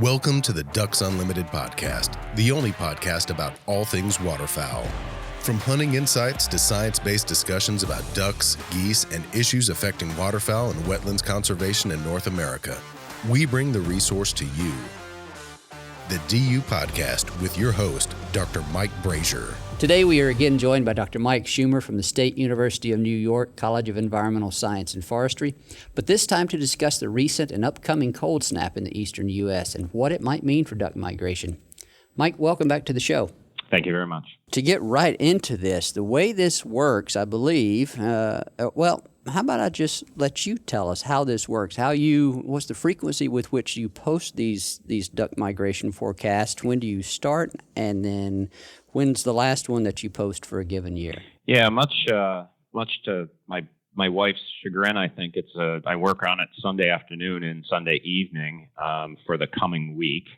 Welcome to the Ducks Unlimited podcast, the only podcast about all things waterfowl. From hunting insights to science-based discussions about ducks, geese, and issues affecting waterfowl and wetlands conservation in North America, we bring the resource to you. The DU Podcast with your host, Dr. Mike Brazier. Today we are again joined by Dr. Mike Schumer from the State University of New York College of Environmental Science and Forestry, but this time to discuss the recent and upcoming cold snap in the eastern U.S. and what it might mean for duck migration. Mike, welcome back to the show. Thank you very much. To get right into this, the way this works, I believe, how about I just let you tell us how this works? What's the frequency with which you post these duck migration forecasts? When do you start? And then when's the last one that you post for a given year? Yeah, much to my wife's chagrin, I think I work on it Sunday afternoon and Sunday evening for the coming week,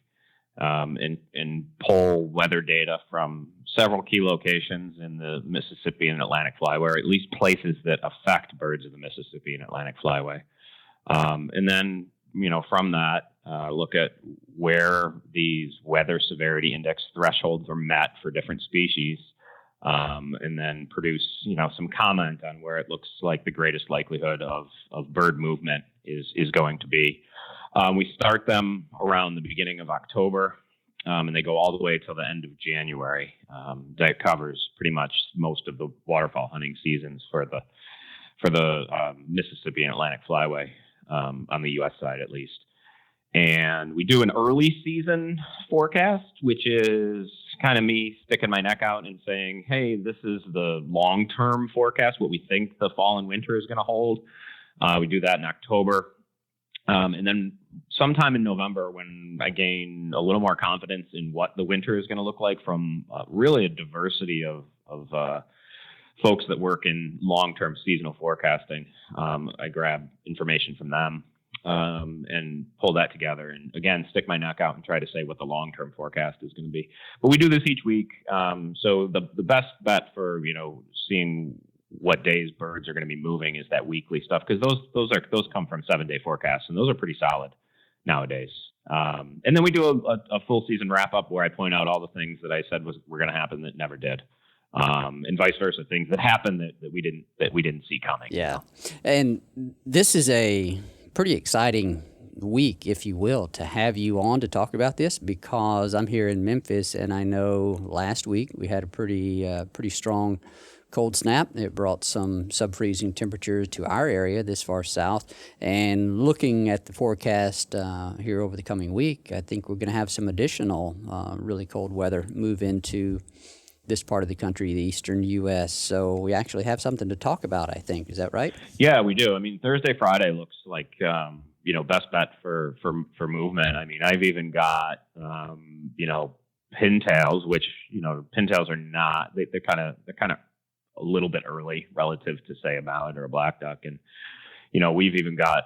and pull weather data from several key locations in the Mississippi and Atlantic Flyway, or at least places that affect birds of the Mississippi and Atlantic Flyway. And then, from that, look at where these weather severity index thresholds are met for different species, and then produce, some comment on where it looks like the greatest likelihood of bird movement is going to be. We start them around the beginning of October, and they go all the way till the end of January. That covers pretty much most of the waterfowl hunting seasons for the Mississippi and Atlantic Flyway, on the U.S. side at least. And we do an early season forecast, which is kind of me sticking my neck out and saying, hey, this is the long-term forecast, what we think the fall and winter is going to hold. We do that in October. And then sometime in November, when I gain a little more confidence in what the winter is going to look like from really a diversity of folks that work in long-term seasonal forecasting, I grab information from them and pull that together. And again, stick my neck out and try to say what the long-term forecast is going to be. But we do this each week. So the best bet for, seeing what days birds are going to be moving is that weekly stuff, because those come from 7-day forecasts, and those are pretty solid nowadays. And then we do a full season wrap up where I point out all the things that I said were going to happen that never did, and vice versa, things that happened that we didn't see coming. Yeah, and this is a pretty exciting week, if you will, to have you on to talk about this, because I'm here in Memphis, and I know last week we had a pretty strong cold snap. It brought some sub-freezing temperatures to our area this far south. And looking at the forecast here over the coming week, I think we're going to have some additional really cold weather move into this part of the country, the eastern U.S. So we actually have something to talk about, I think. Is that right? Yeah, we do. I mean, Thursday, Friday looks like, best bet for movement. I mean, I've even got, pintails, which, pintails are not, they're kind of a little bit early relative to, say, a mallard or a black duck. And, we've even got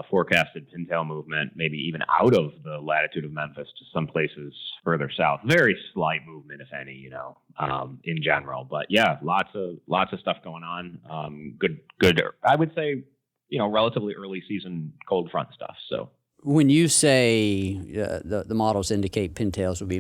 forecasted pintail movement, maybe even out of the latitude of Memphis to some places further south. Very slight movement, if any, in general. But yeah, lots of stuff going on. Good. I would say, relatively early season cold front stuff. So. When you say the models indicate pintails will be,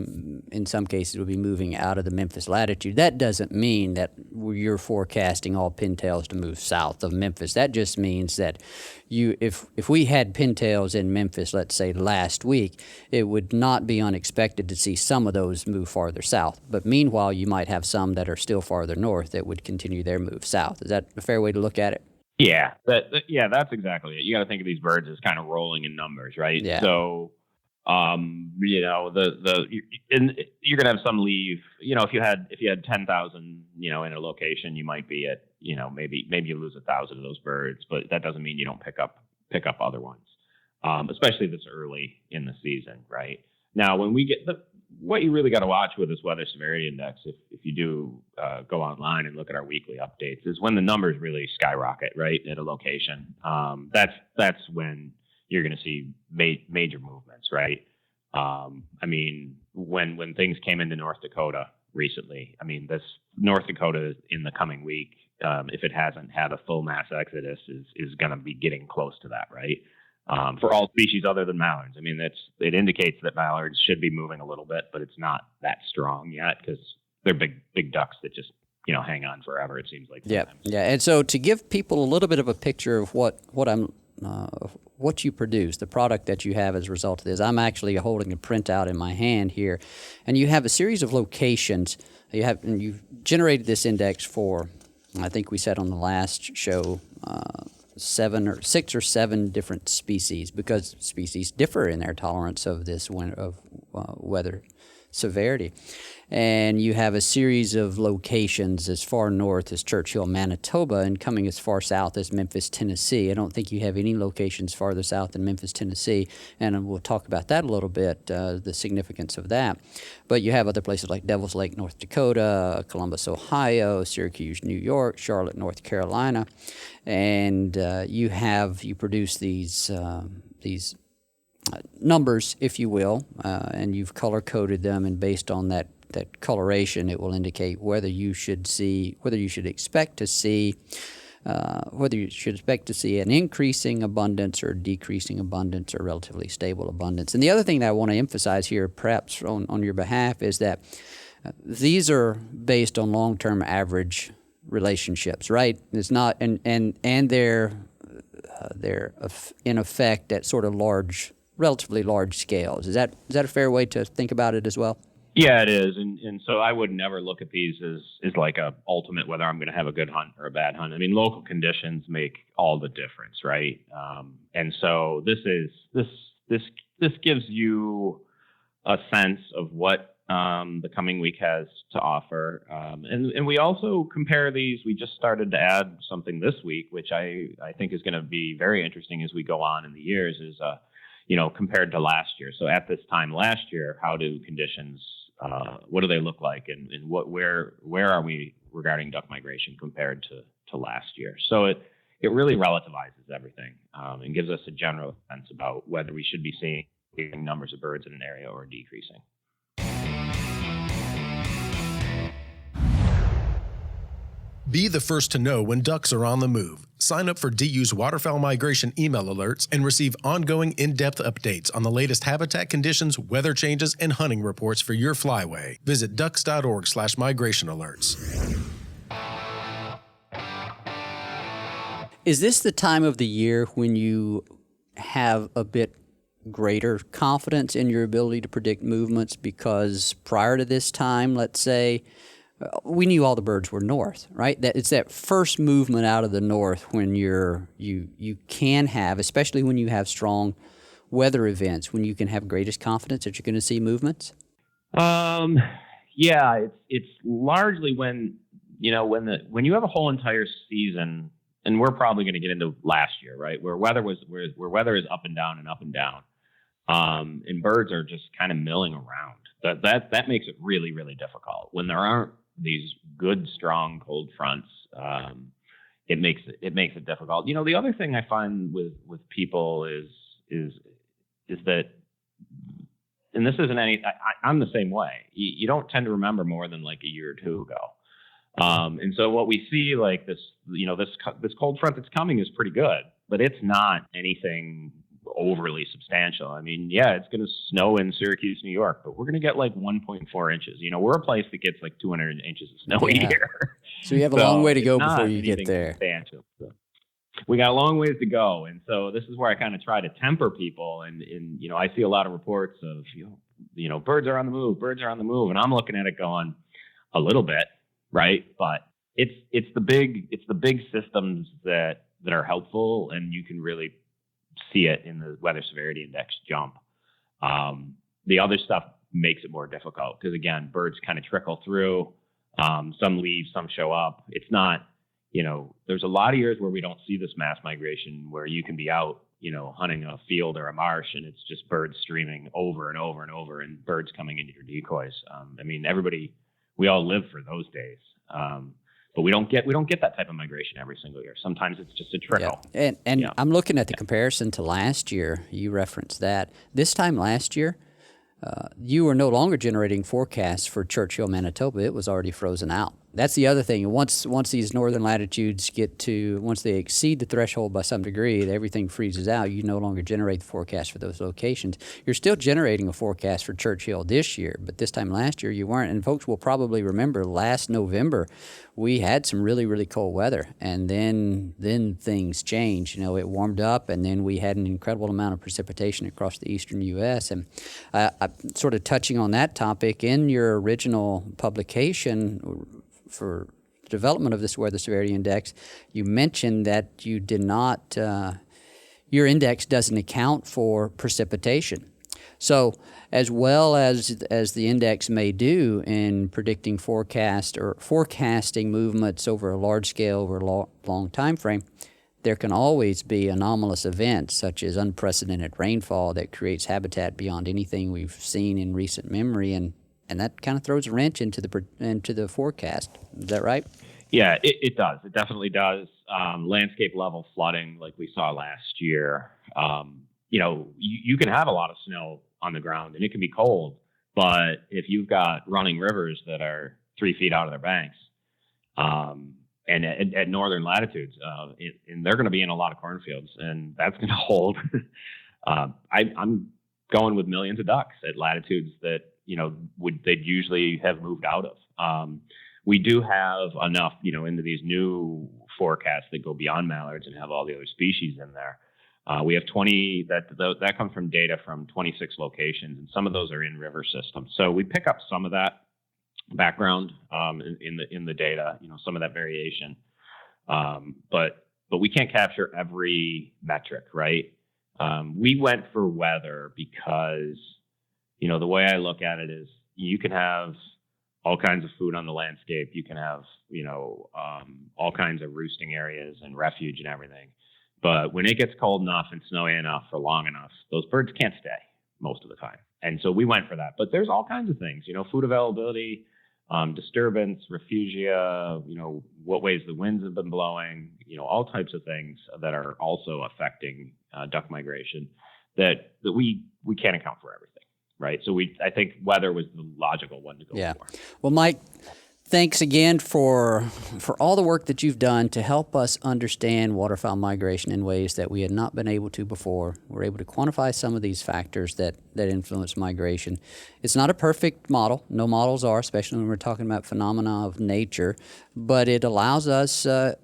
in some cases, will be moving out of the Memphis latitude, that doesn't mean that you're forecasting all pintails to move south of Memphis. That just means that if we had pintails in Memphis, let's say last week, it would not be unexpected to see some of those move farther south. But meanwhile, you might have some that are still farther north that would continue their move south. Is that a fair way to look at it? Yeah, that's exactly it. You got to think of these birds as kind of rolling in numbers, right? Yeah. So, you're gonna have some leave. If you had 10,000, in a location, you might be at, maybe you lose 1,000 of those birds, but that doesn't mean you don't pick up other ones, especially this early in the season, right? Now, when we get what you really got to watch with this weather severity index, if you do go online and look at our weekly updates, is when the numbers really skyrocket, right, at a location. That's when you're going to see major movements, right? I mean, when things came into North Dakota recently, I mean, this North Dakota in the coming week, if it hasn't had a full mass exodus, is going to be getting close to that, right? for all species other than mallards. I mean, it indicates that mallards should be moving a little bit, but it's not that strong yet because they're big ducks that just hang on forever. It seems like sometimes. Yeah. And so to give people a little bit of a picture of what you produce, the product that you have as a result of this, I'm actually holding a printout in my hand here, and you have a series of locations. You've generated this index for, I think we said on the last show, 6 or 7 different species, because species differ in their tolerance of this weather severity. And you have a series of locations as far north as Churchill, Manitoba, and coming as far south as Memphis, Tennessee. I don't think you have any locations farther south than Memphis, Tennessee, and we'll talk about that a little bit, the significance of that. But you have other places like Devil's Lake, North Dakota, Columbus, Ohio, Syracuse, New York, Charlotte, North Carolina, and you produce these numbers, if you will, and you've color-coded them, and based on that coloration, it will indicate whether you should expect to see an increasing abundance or decreasing abundance or relatively stable abundance. And the other thing that I want to emphasize here, perhaps on your behalf, is that these are based on long-term average relationships, right? It's not, and they're in effect at sort of relatively large scales. Is that a fair way to think about it as well? Yeah, it is. And so I would never look at these as like a ultimate whether I'm going to have a good hunt or a bad hunt. I mean, local conditions make all the difference, right? And so this gives you a sense of what the coming week has to offer. And we also compare these. We just started to add something this week, which I think is going to be very interesting as we go on in the years, is compared to last year. So at this time last year, how do conditions, what do they look like, and where are we regarding duck migration compared to last year? So it really relativizes everything and gives us a general sense about whether we should be seeing numbers of birds in an area or decreasing. Be the first to know when ducks are on the move. Sign up for DU's waterfowl migration email alerts and receive ongoing in-depth updates on the latest habitat conditions, weather changes, and hunting reports for your flyway. Visit ducks.org/migration alerts. Is this the time of the year when you have a bit greater confidence in your ability to predict movements? Because prior to this time, let's say, we knew all the birds were north, right? That it's that first movement out of the north when you can have, especially when you have strong weather events, when you can have greatest confidence that you're going to see movements. Yeah, it's largely when you have a whole entire season, and we're probably going to get into last year, right? Where weather is up and down and up and down, and birds are just kind of milling around. That makes it really, really difficult when there aren't these good, strong cold fronts. It makes it difficult. The other thing I find with people is that, and this isn't I'm the same way. You don't tend to remember more than like a year or two ago. And so what we see, like this cold front that's coming is pretty good, but it's not anything overly substantial. I mean, yeah, it's going to snow in Syracuse, New York, but we're going to get like 1.4 inches. We're a place that gets like 200 inches of snow a year. So you have a long way to go before you get there. Substantial. So we got a long ways to go. And so this is where I kind of try to temper people. And I see a lot of reports of, birds are on the move, And I'm looking at it going a little bit, right? But it's the big systems that are helpful, and you can really see it in the weather severity index jump. The other stuff makes it more difficult because, again, birds kind of trickle through. Some leave, some show up. It's not, there's a lot of years where we don't see this mass migration where you can be out, hunting a field or a marsh, and it's just birds streaming over and over and over, and birds coming into your decoys. We all live for those days. But we don't get that type of migration every single year. Sometimes it's just a trickle. Yeah. And I'm looking at the comparison to last year. You referenced that. This time last year, you were no longer generating forecasts for Churchill, Manitoba. It was already frozen out. That's the other thing. Once these northern latitudes once they exceed the threshold by some degree, everything freezes out. You no longer generate the forecast for those locations. You're still generating a forecast for Churchill this year, but this time last year you weren't. And folks will probably remember last November we had some really, really cold weather, and then things changed. It warmed up, and then we had an incredible amount of precipitation across the eastern U.S. And sort of touching on that topic, in your original publication for the development of this weather severity index, you mentioned that you did not, your index doesn't account for precipitation. So as well as the index may do in predicting forecast or forecasting movements over a large scale, over a long time frame, there can always be anomalous events such as unprecedented rainfall that creates habitat beyond anything we've seen in recent memory, and that kind of throws a wrench into the forecast. Is that right? Yeah, it does. It definitely does. Landscape level flooding, like we saw last year. You can have a lot of snow on the ground and it can be cold, but if you've got running rivers that are 3 feet out of their banks, and at northern latitudes, and they're going to be in a lot of cornfields, and that's going to hold. I'm going with millions of ducks at latitudes that they'd usually have moved out of. We do have enough, into these new forecasts that go beyond mallards and have all the other species in there. We have 20 that comes from data from 26 locations, and some of those are in river systems. So we pick up some of that background in the data, some of that variation, but we can't capture every metric, right? We went for weather because the way I look at it is you can have all kinds of food on the landscape. You can have, all kinds of roosting areas and refuge and everything. But when it gets cold enough and snowy enough for long enough, those birds can't stay most of the time. And so we went for that. But there's all kinds of things, food availability, disturbance, refugia, what ways the winds have been blowing, all types of things that are also affecting duck migration that we can't account for everything. Right. So I think weather was the logical one to go for. Well, Mike, thanks again for all the work that you've done to help us understand waterfowl migration in ways that we had not been able to before. We're able to quantify some of these factors that influence migration. It's not a perfect model. No models are, especially when we're talking about phenomena of nature. But it allows us to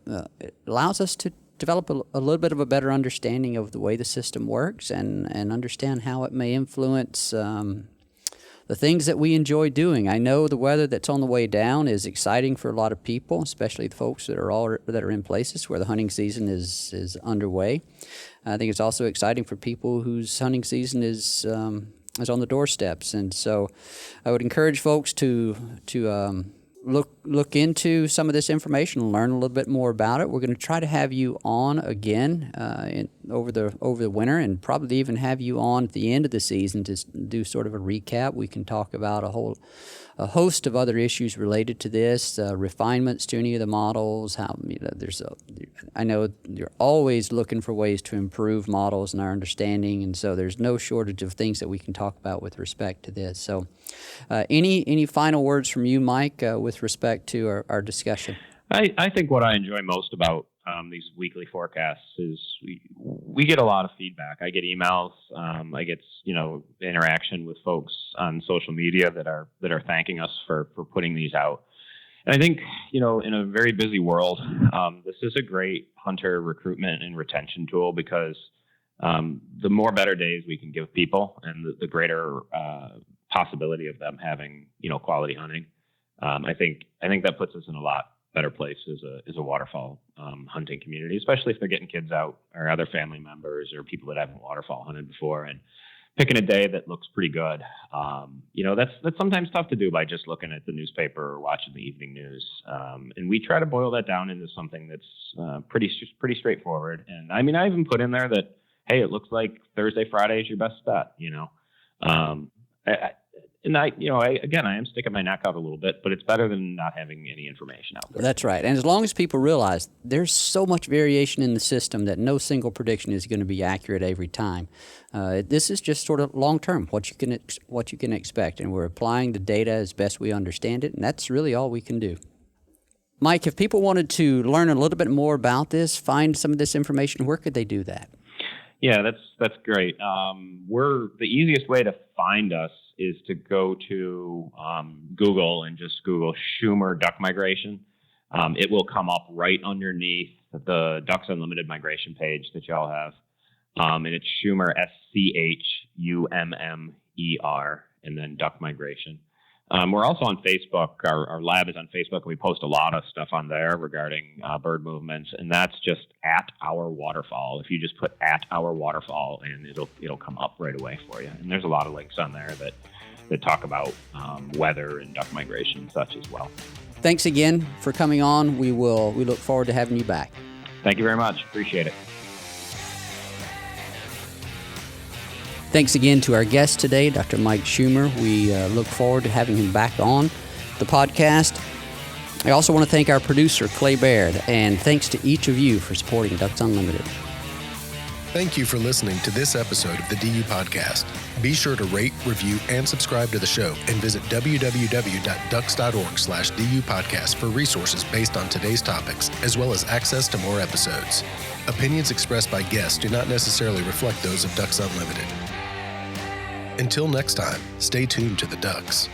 develop a little bit of a better understanding of the way the system works and understand how it may influence the things that we enjoy doing. I know the weather that's on the way down is exciting for a lot of people, especially the folks that are in places where the hunting season is underway. I think it's also exciting for people whose hunting season is on the doorsteps, and so I would encourage folks to look into some of this information and learn a little bit more about it. We're going to try to have you on again over the winter, and probably even have you on at the end of the season to do sort of a recap. We can talk about a host of other issues related to this, refinements to any of the models. I know you're always looking for ways to improve models and our understanding, and so there's no shortage of things that we can talk about with respect to this. So any final words from you, Mike, with respect to our discussion? I think what I enjoy most about these weekly forecasts is we get a lot of feedback. I get emails. I get interaction with folks on social media that are thanking us for putting these out. And I think in a very busy world, this is a great hunter recruitment and retention tool, because the more better days we can give people, and the greater possibility of them having quality hunting. I think that puts us in a lot better place as a waterfowl hunting community, especially if they're getting kids out or other family members or people that haven't waterfowl hunted before, and picking a day that looks pretty good. That's sometimes tough to do by just looking at the newspaper or watching the evening news. And we try to boil that down into something that's pretty straightforward. And I mean, I even put in there that, hey, it looks like Thursday, Friday is your best bet. I am sticking my neck out a little bit, but it's better than not having any information out there. That's right. And as long as people realize there's so much variation in the system that no single prediction is going to be accurate every time. This is just sort of long-term, what you can expect. And we're applying the data as best we understand it, and that's really all we can do. Mike, if people wanted to learn a little bit more about this, find some of this information, where could they do that? Yeah, that's great. The easiest way to find us is to go to Google and just Google Schumer duck migration. It will come up right underneath the Ducks Unlimited migration page that y'all have. And it's Schumer, SCHUMMER, and then duck migration. We're also on Facebook. Our lab is on Facebook, and we post a lot of stuff on there regarding bird movements, and that's just at our waterfall. If you just put at our waterfall, and it'll come up right away for you. And there's a lot of links on there that talk about weather and duck migration and such as well. Thanks again for coming on. We look forward to having you back. Thank you very much. Appreciate it. Thanks again to our guest today, Dr. Mike Schumer. We look forward to having him back on the podcast. I also want to thank our producer, Clay Baird, and thanks to each of you for supporting Ducks Unlimited. Thank you for listening to this episode of the DU Podcast. Be sure to rate, review, and subscribe to the show, and visit www.ducks.org/DU Podcast for resources based on today's topics, as well as access to more episodes. Opinions expressed by guests do not necessarily reflect those of Ducks Unlimited. Until next time, stay tuned to the Ducks.